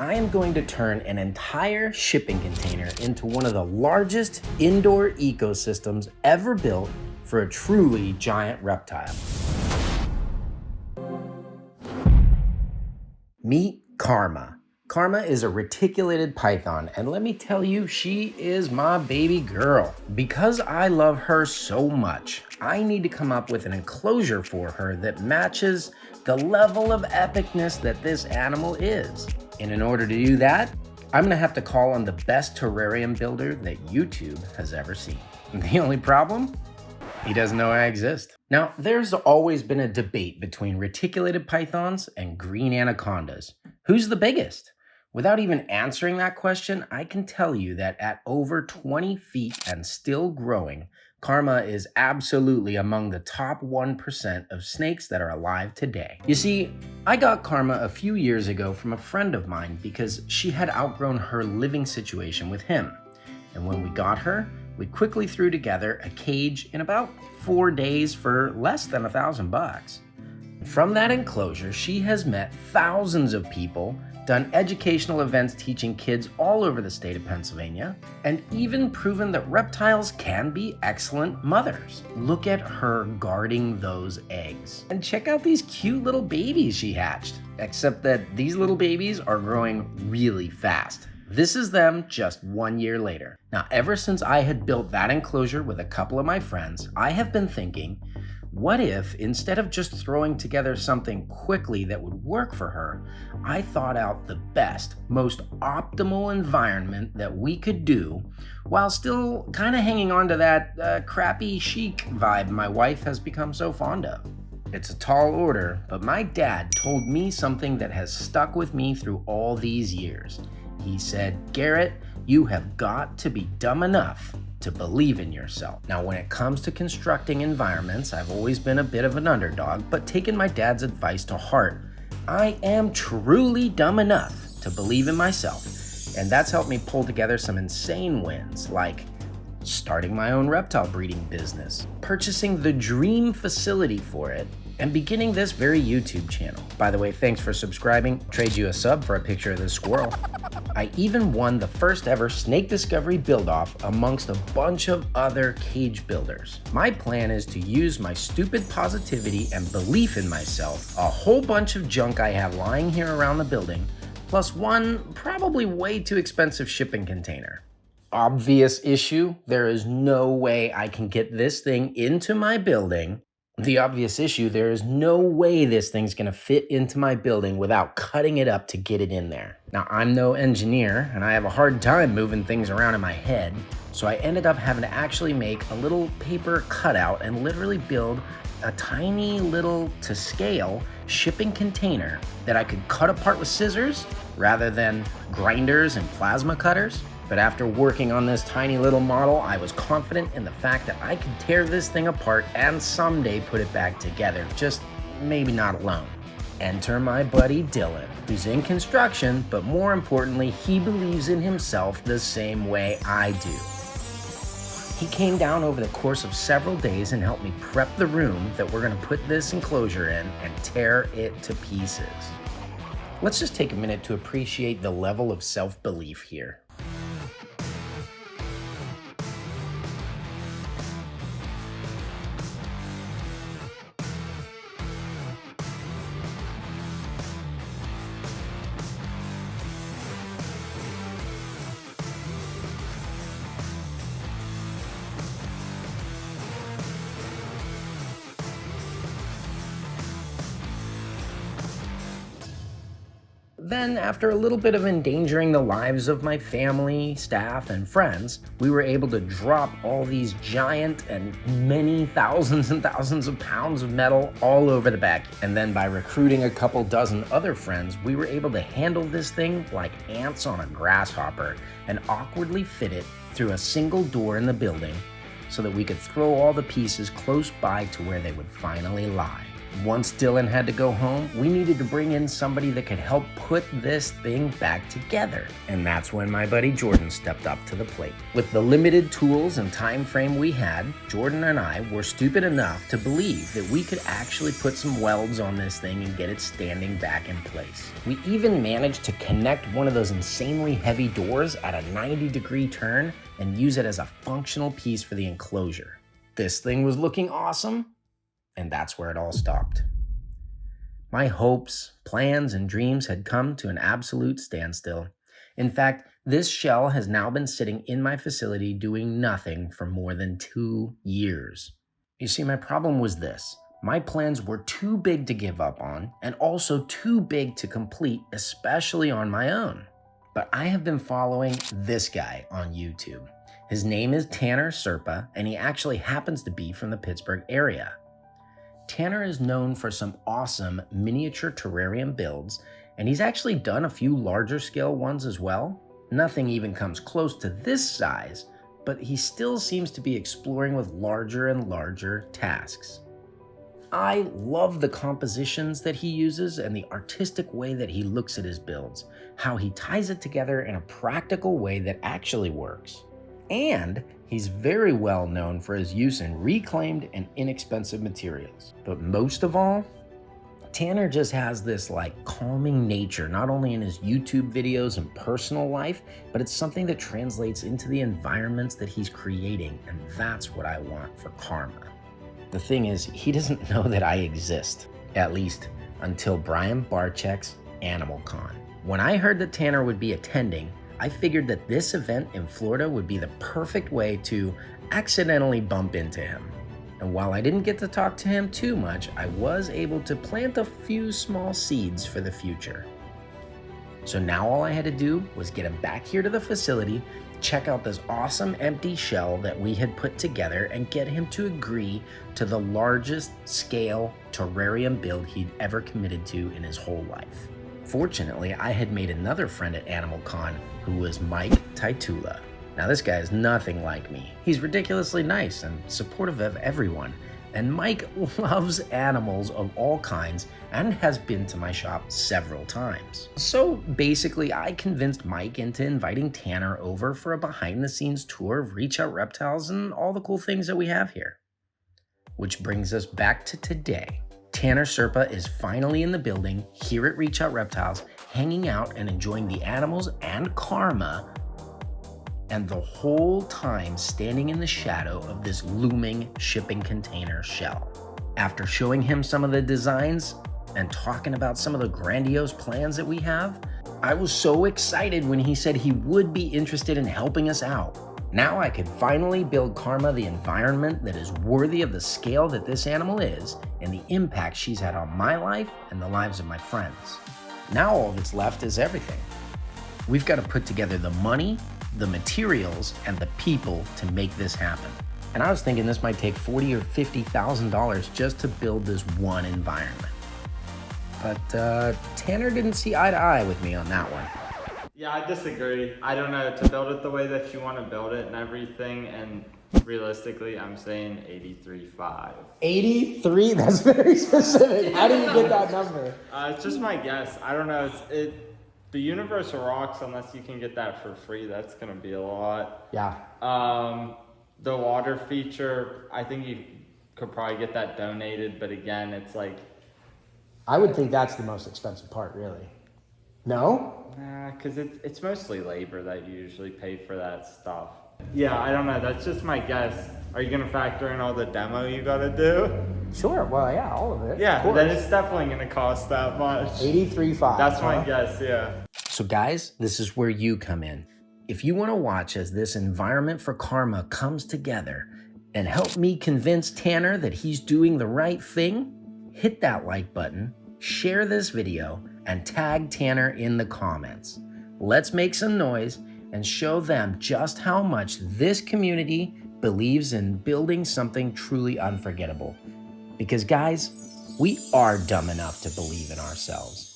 I am going to turn an entire shipping container into one of the largest indoor ecosystems ever built for a truly giant reptile. Meet Karma. Karma is a reticulated python, and let me tell you, she is my baby girl. Because I love her so much, I need to come up with an enclosure for her that matches the level of epicness that this animal is. And in order to do that, I'm gonna have to call on the best terrarium builder that YouTube has ever seen. The only problem? He doesn't know I exist. Now, there's always been a debate between reticulated pythons and green anacondas. Who's the biggest? Without even answering that question, I can tell you that at over 20 feet and still growing, Karma is absolutely among the top 1% of snakes that are alive today. You see, I got Karma a few years ago from a friend of mine because she had outgrown her living situation with him. And when we got her, we quickly threw together a cage in about 4 days for less than $1,000. From that enclosure, she has met thousands of people, done educational events teaching kids all over the state of Pennsylvania, and even proven that reptiles can be excellent mothers. Look at her guarding those eggs. And check out these cute little babies she hatched, except that these little babies are growing really fast. This is them just 1 year later. Now, ever since I had built that enclosure with a couple of my friends, I have been thinking, what if, instead of just throwing together something quickly that would work for her, I thought out the best, most optimal environment that we could do while still kind of hanging on to that crappy chic vibe my wife has become so fond of. It's a tall order, but my dad told me something that has stuck with me through all these years. He said, "Garrett, you have got to be dumb enough to believe in yourself." Now, when it comes to constructing environments, I've always been a bit of an underdog, but taking my dad's advice to heart, I am truly dumb enough to believe in myself. And that's helped me pull together some insane wins, like starting my own reptile breeding business, purchasing the dream facility for it, and beginning this very YouTube channel. By the way, thanks for subscribing. Trade you a sub for a picture of this squirrel. I even won the first ever snake discovery build-off amongst a bunch of other cage builders. My plan is to use my stupid positivity and belief in myself, a whole bunch of junk I have lying here around the building, plus one probably way too expensive shipping container. Obvious issue, there is no way I can get this thing into my building. The obvious issue, there is no way this thing's gonna fit into my building without cutting it up to get it in there. Now, I'm no engineer, and I have a hard time moving things around in my head, so I ended up having to actually make a little paper cutout and literally build a tiny little, to scale, shipping container that I could cut apart with scissors rather than grinders and plasma cutters. But after working on this tiny little model, I was confident in the fact that I could tear this thing apart and someday put it back together, just maybe not alone. Enter my buddy Dylan, who's in construction, but more importantly, he believes in himself the same way I do. He came down over the course of several days and helped me prep the room that we're gonna put this enclosure in and tear it to pieces. Let's just take a minute to appreciate the level of self-belief here. Then, after a little bit of endangering the lives of my family, staff, and friends, we were able to drop all these giant and many thousands and thousands of pounds of metal all over the back. And then by recruiting a couple dozen other friends, we were able to handle this thing like ants on a grasshopper and awkwardly fit it through a single door in the building so that we could throw all the pieces close by to where they would finally lie. Once Dylan had to go home, we needed to bring in somebody that could help put this thing back together. And that's when my buddy Jordan stepped up to the plate. With the limited tools and time frame we had, Jordan and I were stupid enough to believe that we could actually put some welds on this thing and get it standing back in place. We even managed to connect one of those insanely heavy doors at a 90-degree turn and use it as a functional piece for the enclosure. This thing was looking awesome. And that's where it all stopped. My hopes, plans, and dreams had come to an absolute standstill. In fact, this shell has now been sitting in my facility doing nothing for more than 2 years. You see, my problem was this. My plans were too big to give up on, and also too big to complete, especially on my own. But I have been following this guy on YouTube. His name is Tanner Serpa, and he actually happens to be from the Pittsburgh area. Tanner is known for some awesome miniature terrarium builds, and he's actually done a few larger scale ones as well. Nothing even comes close to this size, but he still seems to be exploring with larger and larger tasks. I love the compositions that he uses and the artistic way that he looks at his builds, how he ties it together in a practical way that actually works. And he's very well known for his use in reclaimed and inexpensive materials. But most of all, Tanner just has this calming nature, not only in his YouTube videos and personal life, but it's something that translates into the environments that he's creating, and that's what I want for Karma. The thing is, he doesn't know that I exist, at least until Brian Barczyk's Animal Con. When I heard that Tanner would be attending, I figured that this event in Florida would be the perfect way to accidentally bump into him. And while I didn't get to talk to him too much, I was able to plant a few small seeds for the future. So now all I had to do was get him back here to the facility, check out this awesome empty shell that we had put together, and get him to agree to the largest scale terrarium build he'd ever committed to in his whole life. Fortunately, I had made another friend at Animal Con who was Mike Taitula. Now this guy is nothing like me. He's ridiculously nice and supportive of everyone. And Mike loves animals of all kinds and has been to my shop several times. So basically, I convinced Mike into inviting Tanner over for a behind-the-scenes tour of Reach Out Reptiles and all the cool things that we have here. Which brings us back to today. Tanner Serpa is finally in the building here at Reach Out Reptiles, hanging out and enjoying the animals and Karma, and the whole time standing in the shadow of this looming shipping container shell. After showing him some of the designs and talking about some of the grandiose plans that we have, I was so excited when he said he would be interested in helping us out. Now I could finally build Karma the environment that is worthy of the scale that this animal is and the impact she's had on my life and the lives of my friends. Now all that's left is everything. We've got to put together the money, the materials, and the people to make this happen. And I was thinking this might take $40,000 or $50,000 just to build this one environment. But Tanner didn't see eye to eye with me on that one. Yeah, I disagree. I don't know, to build it the way that you want to build it and everything, and realistically, I'm saying 83.5. 83? That's very specific. How did you get that number? It's just my guess. I don't know. The Universal Rocks, unless you can get that for free, that's going to be a lot. Yeah. The water feature, I think you could probably get that donated, but again, it's like... I would think that's the most expensive part, really. No? Nah, because it's mostly labor that you usually pay for that stuff. Yeah, I don't know. That's just my guess. Are you going to factor in all the demo you got to do? Sure. Well, yeah, all of it. Yeah, then it's definitely going to cost that much. 83.5. That's my guess, yeah. So guys, this is where you come in. If you want to watch as this environment for Karma comes together and help me convince Tanner that he's doing the right thing, hit that like button, share this video, and tag Tanner in the comments. Let's make some noise and show them just how much this community believes in building something truly unforgettable. Because guys, we are dumb enough to believe in ourselves.